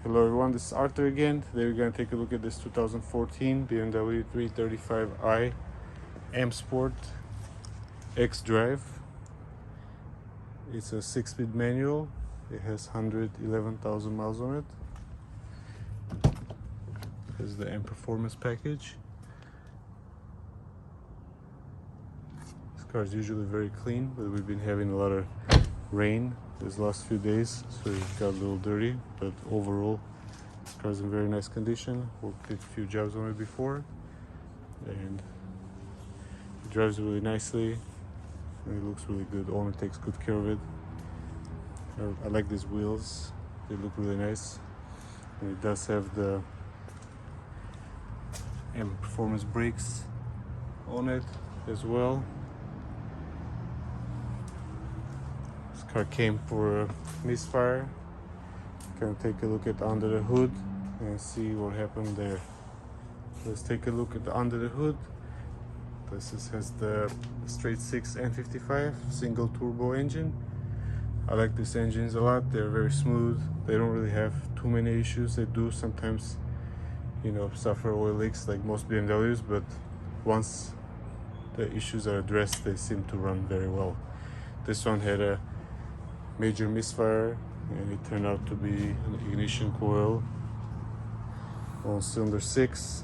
Hello everyone, this is Arthur again. Today we're going to take a look at this 2014 BMW 335i M Sport Xdrive. It's a 6-speed manual. It has 111,000 miles on it. This is the M Performance package. This car is usually very clean, but we've been having a lot of rain these last few days, so it got a little dirty, but overall this car is in very nice condition. Worked a few jobs on it before, and it drives really nicely and it looks really good. Owner takes good care of it. I like these wheels, they look really nice, and it does have the M Performance brakes on it as well. Car came for a misfire. Gonna take a look at under the hood and see what happened there. Let's take a look at the under the hood. This has the straight 6 N55 single turbo engine. I like these engines a lot. They're very smooth. They don't really have too many issues. They do sometimes, suffer oil leaks like most BMWs, but once the issues are addressed, they seem to run very well. This one had a major misfire, and it turned out to be an ignition coil on cylinder 6.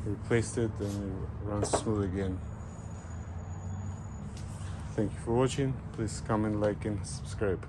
Replaced it and it runs smooth again. Thank you for watching. Please comment, like and subscribe.